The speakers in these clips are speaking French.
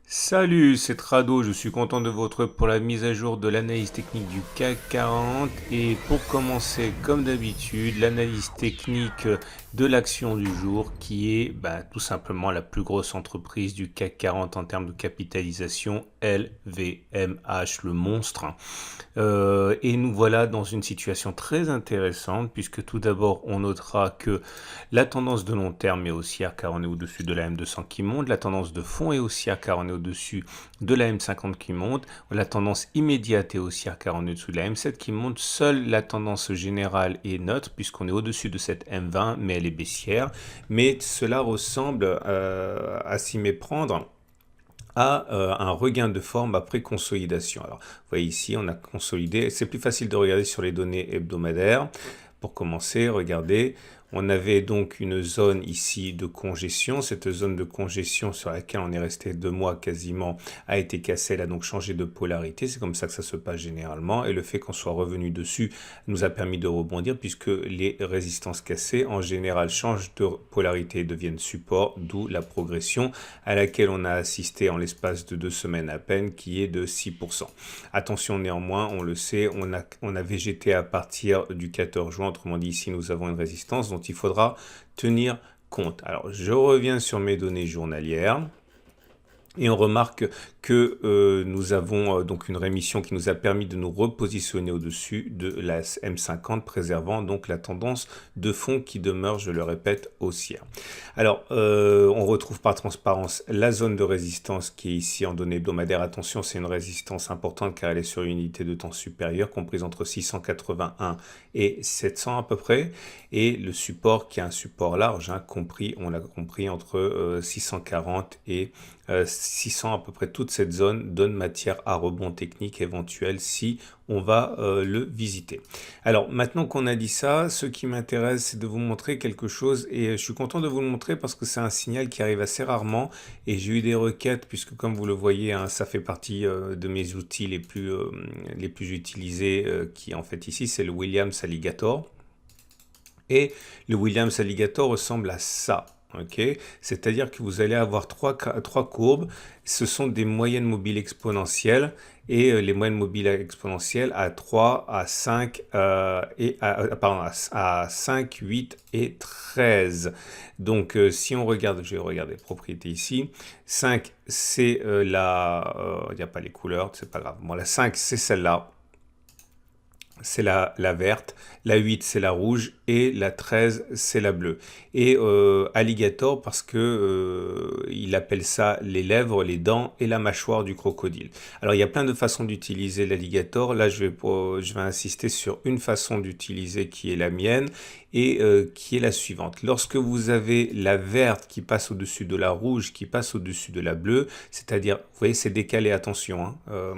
Salut, c'est Trado, je suis content de vous retrouver pour la mise à jour de l'analyse technique du CAC 40 et pour commencer comme d'habitude l'analyse technique de l'action du jour qui est tout simplement la plus grosse entreprise du CAC 40 en termes de capitalisation, LVMH, le monstre. Et nous voilà dans une situation très intéressante puisque tout d'abord on notera que la tendance de long terme est haussière car on est au-dessus de la M200 qui monte, la tendance de fond est haussière car on est au-dessus de la M50 qui monte, la tendance immédiate est haussière car on est au-dessus de la M7 qui monte, seule la tendance générale est neutre puisqu'on est au-dessus de cette M20 mais elle est baissière, mais cela ressemble à s'y méprendre à un regain de forme après consolidation. Alors, vous voyez ici, on a consolidé. C'est plus facile de regarder sur les données hebdomadaires. Pour commencer, regardez, on avait donc une zone ici de congestion. Cette zone de congestion sur laquelle on est resté 2 mois quasiment a été cassée. Elle a donc changé de polarité. C'est comme ça que ça se passe généralement. Et le fait qu'on soit revenu dessus nous a permis de rebondir puisque les résistances cassées en général changent de polarité et deviennent support, d'où la progression à laquelle on a assisté en l'espace de 2 semaines à peine qui est de 6%. Attention néanmoins, on le sait, on a végété à partir du 14 juin. Autrement dit, ici, nous avons une résistance dont il faudra tenir compte. Alors, je reviens sur mes données journalières. Et on remarque que nous avons donc une rémission qui nous a permis de nous repositionner au-dessus de la M50, préservant donc la tendance de fond qui demeure, je le répète, haussière. Alors, on retrouve par transparence la zone de résistance qui est ici en données hebdomadaires. Attention, c'est une résistance importante car elle est sur une unité de temps supérieure, comprise entre 681 et 700 à peu près. Et le support qui est un support large, hein, on l'a compris, entre 640 et 600 à peu près. Toute cette zone donne matière à rebond technique éventuel si on va le visiter. Alors maintenant qu'on a dit ça, ce qui m'intéresse c'est de vous montrer quelque chose et je suis content de vous le montrer parce que c'est un signal qui arrive assez rarement et j'ai eu des requêtes puisque comme vous le voyez hein, ça fait partie de mes outils les plus utilisés qui en fait ici c'est le Williams Alligator. Et le Williams Alligator ressemble à ça. Okay, c'est-à-dire que vous allez avoir trois courbes. Ce sont des moyennes mobiles exponentielles et les moyennes mobiles exponentielles à 3, à 5, à 5, 8 et 13. Donc si on regarde, je vais regarder propriétés ici. 5 c'est il n'y a pas les couleurs, c'est pas grave. Bon, la 5 c'est celle-là. C'est la verte, la 8 c'est la rouge et la 13 c'est la bleue. Et alligator parce que il appelle ça les lèvres, les dents et la mâchoire du crocodile. Alors il y a plein de façons d'utiliser l'alligator. Là je vais insister sur une façon d'utiliser qui est la mienne et qui est la suivante. Lorsque vous avez la verte qui passe au-dessus de la rouge, qui passe au-dessus de la bleue, c'est-à-dire, vous voyez c'est décalé, attention, hein,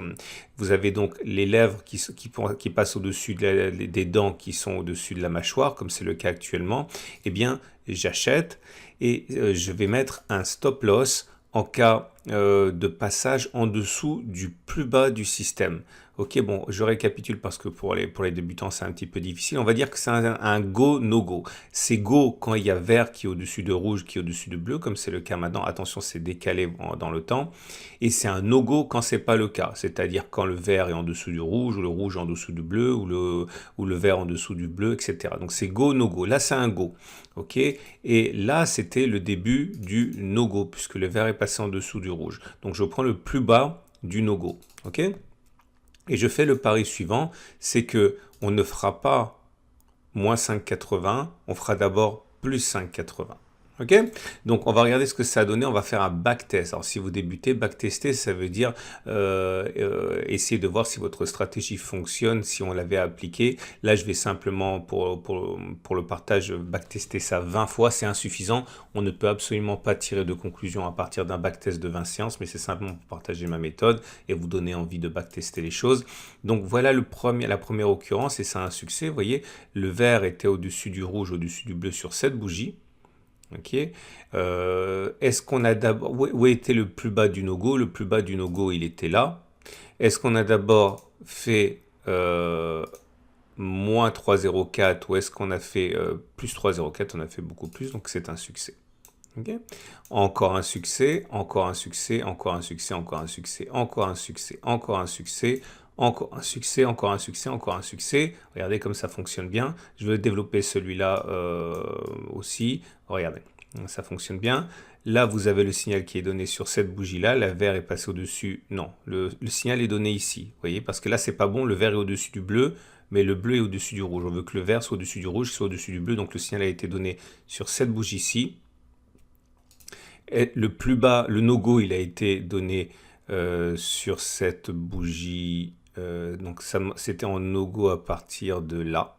vous avez donc les lèvres qui passent au-dessus des dents qui sont au-dessus de la mâchoire, comme c'est le cas actuellement. Eh bien, j'achète et je vais mettre un stop loss en cas de passage en dessous du plus bas du système. Ok, bon, je récapitule parce que pour les débutants, c'est un petit peu difficile. On va dire que c'est un go, no go. C'est go quand il y a vert qui est au-dessus de rouge, qui est au-dessus de bleu, comme c'est le cas maintenant. Attention, c'est décalé dans le temps. Et c'est un no go quand c'est pas le cas. C'est-à-dire quand le vert est en dessous du rouge, ou le rouge en dessous du bleu, ou le vert en dessous du bleu, etc. Donc c'est go, no go. Là, c'est un go. Ok, et là, c'était le début du no go, puisque le vert est passé en dessous du rouge. Donc je prends le plus bas du no go. Ok. Et je fais le pari suivant, c'est que on ne fera pas moins 5,80, on fera d'abord plus 5,80. Ok, donc on va regarder ce que ça a donné, on va faire un backtest. Alors si vous débutez, backtester ça veut dire essayer de voir si votre stratégie fonctionne, si on l'avait appliqué. Là je vais simplement pour le partage backtester ça 20 fois, c'est insuffisant. On ne peut absolument pas tirer de conclusion à partir d'un backtest de 20 séances, mais c'est simplement pour partager ma méthode et vous donner envie de backtester les choses. Donc voilà la première occurrence et c'est un succès. Vous voyez, le vert était au-dessus du rouge, au-dessus du bleu sur cette bougie. Ok. Est-ce qu'on a d'abord... Où était le plus bas du no-go? Le plus bas du no-go, il était là. Est-ce qu'on a d'abord fait moins 3,04 ou est-ce qu'on a fait plus 3,04? On a fait beaucoup plus, donc c'est un succès. Ok. Encore un succès, encore un succès, encore un succès, encore un succès, encore un succès, encore un succès, encore un succès, encore un succès, encore un succès. Regardez comme ça fonctionne bien. Je veux développer celui-là aussi. Regardez, ça fonctionne bien. Là, vous avez le signal qui est donné sur cette bougie-là. La vert est passé au-dessus. Non, le signal est donné ici. Vous voyez, parce que là, c'est pas bon. Le vert est au-dessus du bleu, mais le bleu est au-dessus du rouge. On veut que le vert soit au-dessus du rouge, soit au-dessus du bleu. Donc, le signal a été donné sur cette bougie-ci. Et le plus bas, le no-go, il a été donné sur cette bougie. Donc, c'était en no-go à partir de là.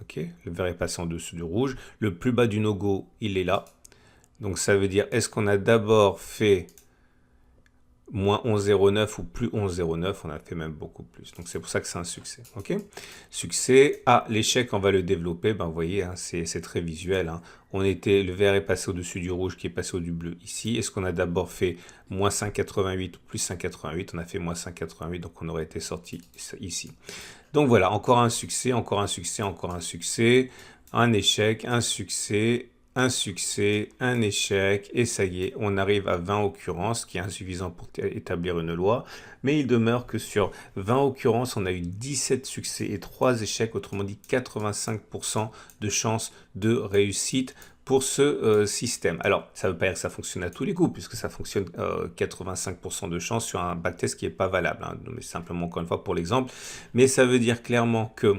Ok, le vert est passé en dessous du rouge. Le plus bas du no-go, il est là. Donc, ça veut dire, est-ce qu'on a d'abord fait moins 11,09 ou plus 11,09, on a fait même beaucoup plus. Donc, c'est pour ça que c'est un succès. Ok. Succès. Ah, l'échec, on va le développer. Ben, vous voyez, hein, c'est très visuel. Hein. Le vert est passé au-dessus du rouge qui est passé au-dessus du bleu ici. Est-ce qu'on a d'abord fait moins 5,88 ou plus 5,88? On a fait moins 5,88, donc on aurait été sorti ici. Donc voilà, encore un succès, encore un succès, encore un succès, un échec, un succès, un échec, et ça y est, on arrive à 20 occurrences, qui est insuffisant pour établir une loi, mais il demeure que sur 20 occurrences, on a eu 17 succès et 3 échecs, autrement dit 85% de chances de réussite pour ce système. Alors, ça ne veut pas dire que ça fonctionne à tous les coups, puisque ça fonctionne 85% de chance sur un backtest qui n'est pas valable, hein, mais simplement encore une fois pour l'exemple, mais ça veut dire clairement que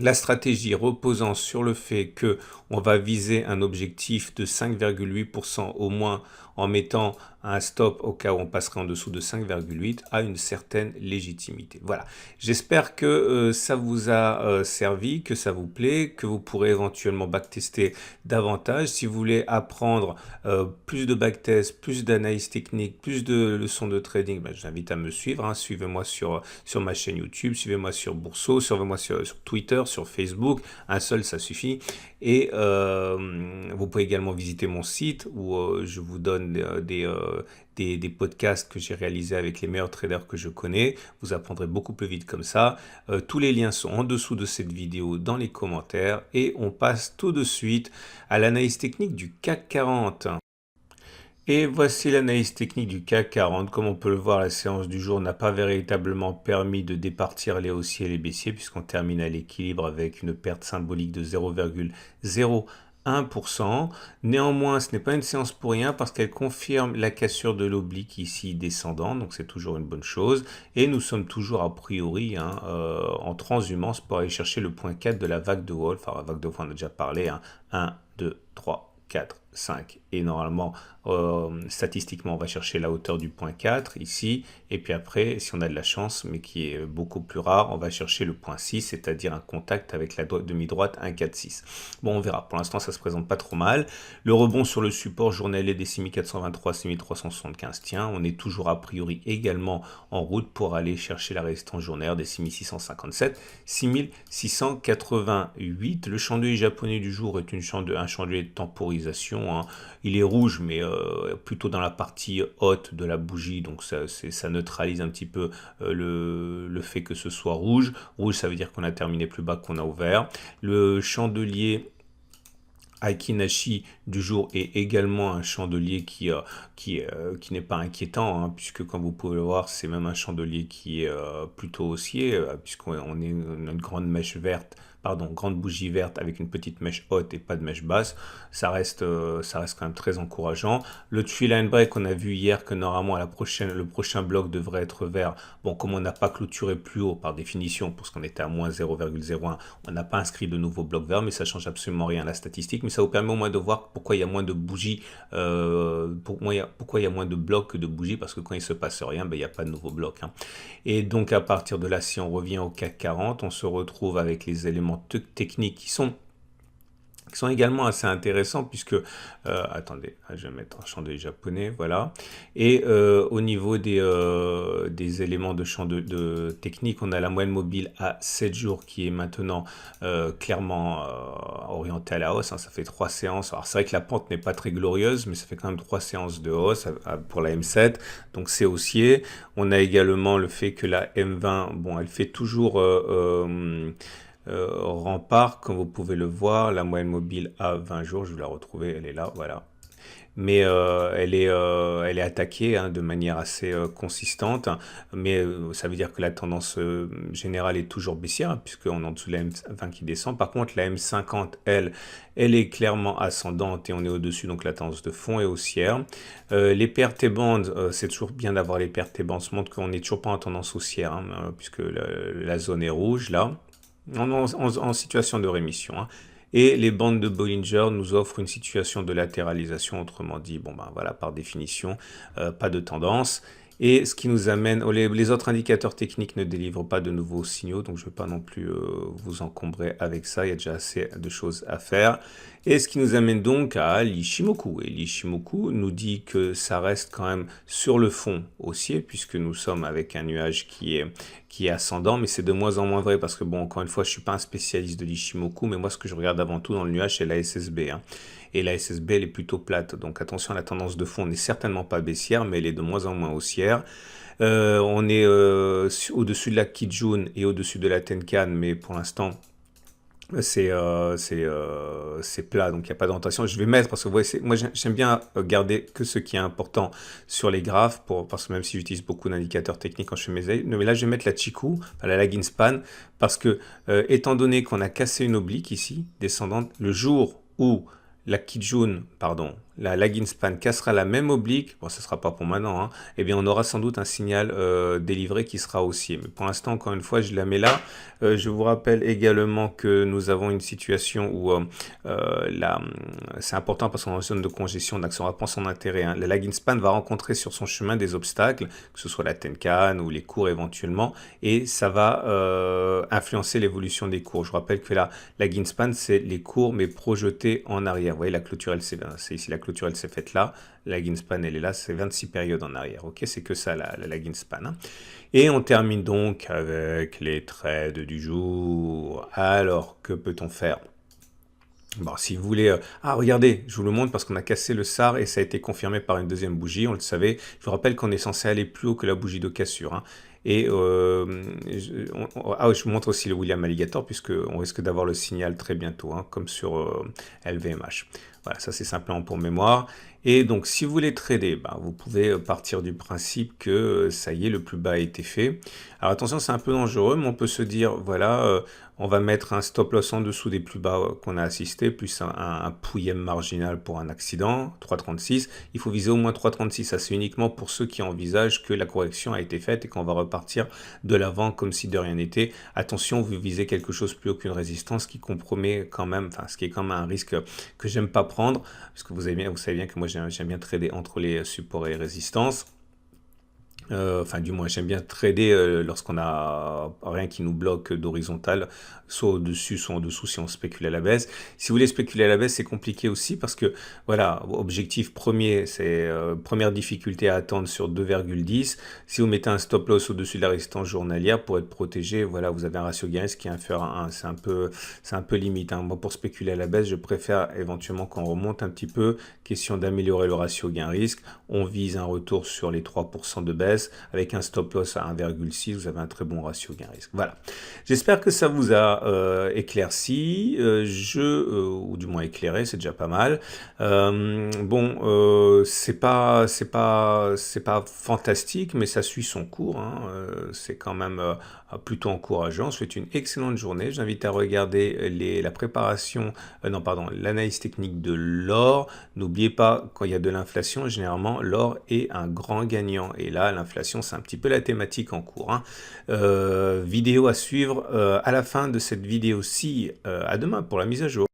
la stratégie reposant sur le fait que on va viser un objectif de 5,8% au moins en mettant un stop au cas où on passerait en dessous de 5,8 a une certaine légitimité. Voilà, j'espère que ça vous a servi, que ça vous plaît, que vous pourrez éventuellement backtester davantage. Si vous voulez apprendre plus de backtest, plus d'analyse technique, plus de leçons de trading, ben, j'invite à me suivre. Hein. Suivez-moi sur ma chaîne YouTube, suivez-moi sur Bourseau, suivez-moi sur Twitter, sur Facebook. Un seul, ça suffit. Et vous pouvez également visiter mon site où je vous donne des podcasts que j'ai réalisés avec les meilleurs traders que je connais. Vous apprendrez beaucoup plus vite comme ça. Tous les liens sont en dessous de cette vidéo dans les commentaires. Et on passe tout de suite à l'analyse technique du CAC 40. Et voici l'analyse technique du CAC 40. Comme on peut le voir, la séance du jour n'a pas véritablement permis de départir les haussiers et les baissiers puisqu'on termine à l'équilibre avec une perte symbolique de 0,01%. Néanmoins, ce n'est pas une séance pour rien parce qu'elle confirme la cassure de l'oblique ici descendant, donc c'est toujours une bonne chose. Et nous sommes toujours a priori en transhumance pour aller chercher le point 4 de la vague de Wolf. Alors la vague de Wolf, on a déjà parlé, 1, 2, 3, 4, 5. Et normalement, statistiquement, on va chercher la hauteur du point 4 ici. Et puis après, si on a de la chance, mais qui est beaucoup plus rare, on va chercher le point 6, c'est-à-dire un contact avec la demi-droite 1, 4, 6. Bon, on verra. Pour l'instant, ça se présente pas trop mal. Le rebond sur le support journalier des 6423, 6375 tient. On est toujours a priori également en route pour aller chercher la résistance journalière des 6657, 6688. Le chandelier japonais du jour est un chandelier de temporisation. Hein. Il est rouge, mais plutôt dans la partie haute de la bougie, donc ça neutralise un petit peu le fait que ce soit rouge. Rouge, ça veut dire qu'on a terminé plus bas qu'on a ouvert. Le chandelier Aiki-Nashi du jour est également un chandelier qui n'est pas inquiétant, hein, puisque comme vous pouvez le voir, c'est même un chandelier qui est plutôt haussier, puisqu'on est une grande mèche verte, grande bougie verte avec une petite mèche haute et pas de mèche basse. Ça reste quand même très encourageant. Le tree line break, on a vu hier que normalement le prochain bloc devrait être vert. Bon, comme on n'a pas clôturé plus haut par définition, parce qu'on était à moins 0,01, on n'a pas inscrit de nouveau bloc vert, mais ça change absolument rien à la statistique. Mais ça vous permet au moins de voir pourquoi il y a moins de bougies, pourquoi il y a moins de blocs que de bougies, parce que quand il se passe rien, ben, il n'y a pas de nouveau bloc. Hein. Et donc à partir de là, si on revient au CAC 40, on se retrouve avec les éléments techniques qui sont également assez intéressants puisque, attendez, je vais mettre un chandelier japonais, voilà. Et au niveau des éléments de technique, on a la moyenne mobile à 7 jours qui est maintenant clairement orientée à la hausse. Hein, ça fait 3 séances. Alors c'est vrai que la pente n'est pas très glorieuse, mais ça fait quand même 3 séances de hausse pour la M7. Donc c'est haussier. On a également le fait que la M20, bon, elle fait toujours rempart, comme vous pouvez le voir, la moyenne mobile à 20 jours, je vais la retrouver, elle est là, voilà. Mais elle est attaquée hein, de manière assez consistante, mais ça veut dire que la tendance générale est toujours baissière, puisqu'on est en dessous de la M20 qui descend. Par contre, la M50, elle est clairement ascendante et on est au-dessus, donc la tendance de fond est haussière. Les paires T-bandes, c'est toujours bien d'avoir les paires T-bandes, ça montre qu'on n'est toujours pas en tendance haussière, hein, puisque la zone est rouge là, en situation de rémission. Hein. Et les bandes de Bollinger nous offrent une situation de latéralisation, autrement dit, bon ben voilà, par définition, pas de tendance. Et ce qui nous amène, les autres indicateurs techniques ne délivrent pas de nouveaux signaux, donc je ne vais pas non plus vous encombrer avec ça, il y a déjà assez de choses à faire. Et ce qui nous amène donc à l'Ishimoku. Et l'Ishimoku nous dit que ça reste quand même sur le fond haussier, puisque nous sommes avec un nuage qui est ascendant, mais c'est de moins en moins vrai, parce que bon, encore une fois, je ne suis pas un spécialiste de l'Ishimoku, mais moi ce que je regarde avant tout dans le nuage, c'est la SSB. Hein. Et la SSB, elle est plutôt plate, donc attention, la tendance de fond n'est certainement pas baissière, mais elle est de moins en moins haussière. On est au-dessus de la Kijun et au-dessus de la Tenkan, mais pour l'instant, c'est plat, donc il n'y a pas d'orientation. Je vais mettre, parce que vous voyez, moi j'aime bien garder que ce qui est important sur les graphes, parce que même si j'utilise beaucoup d'indicateurs techniques quand je fais mes ailes, mais là je vais mettre la Chikou, la lagging span, parce que étant donné qu'on a cassé une oblique ici, descendante, le jour où la Kijun, pardon, la lagging span cassera la même oblique, bon ce ne sera pas pour maintenant, hein, eh bien on aura sans doute un signal délivré qui sera haussier. Mais pour l'instant, encore une fois, je la mets là. Je vous rappelle également que nous avons une situation où c'est important parce qu'on est en zone de congestion, donc on va prendre son intérêt. Hein. La lagging span va rencontrer sur son chemin des obstacles, que ce soit la Tenkan ou les cours éventuellement, et ça va influencer l'évolution des cours. Je rappelle que la lagging span, c'est les cours mais projetés en arrière. Vous voyez, la clôture, c'est ici la clôture, elle s'est faite là. La lagging span, elle est là, c'est 26 périodes en arrière. Ok, c'est que ça, la lagging span. Hein. Et on termine donc avec les trades du jour. Alors, que peut-on faire? Bon, si vous voulez... regardez, je vous le montre parce qu'on a cassé le SAR et ça a été confirmé par une deuxième bougie, on le savait. Je vous rappelle qu'on est censé aller plus haut que la bougie de cassure. Hein. Et je vous montre aussi le William Alligator puisqu'on risque d'avoir le signal très bientôt, hein, comme sur LVMH. Voilà, ça c'est simplement pour mémoire. Et donc, si vous voulez trader, vous pouvez partir du principe que ça y est, le plus bas a été fait. Alors attention, c'est un peu dangereux, mais on peut se dire, voilà, on va mettre un stop loss en dessous des plus bas qu'on a assisté, plus un pouillème marginal pour un accident, 3,36. Il faut viser au moins 3,36. Ça, c'est uniquement pour ceux qui envisagent que la correction a été faite et qu'on va repartir de l'avant comme si de rien n'était. Attention, vous visez quelque chose plus haut qu'une résistance qui compromet quand même, ce qui est quand même un risque que j'aime pas prendre, parce que vous savez bien que moi j'aime bien trader entre les supports et résistances. Du moins, j'aime bien trader lorsqu'on a rien qui nous bloque d'horizontale, soit au-dessus, soit en dessous si on spécule à la baisse. Si vous voulez spéculer à la baisse, c'est compliqué aussi parce que, voilà, objectif premier, c'est première difficulté à attendre sur 2,10. Si vous mettez un stop loss au-dessus de la résistance journalière pour être protégé, voilà, vous avez un ratio gain-risque qui est inférieur à 1. C'est un peu limite. Hein. Moi, pour spéculer à la baisse, je préfère éventuellement qu'on remonte un petit peu. Question d'améliorer le ratio gain-risque. On vise un retour sur les 3% de baisse. Avec un stop loss à 1,6, vous avez un très bon ratio gain-risque. Voilà. J'espère que ça vous a éclairci, ou du moins éclairé, c'est déjà pas mal. C'est pas fantastique, mais ça suit son cours. Hein. C'est quand même plutôt encourageant. Je vous souhaite une excellente journée. J'invite à regarder l'analyse technique de l'or. N'oubliez pas, quand il y a de l'inflation, généralement, l'or est un grand gagnant. Et là, l'inflation, c'est un petit peu la thématique en cours. Hein. Vidéo à suivre à la fin de cette vidéo-ci. À demain pour la mise à jour.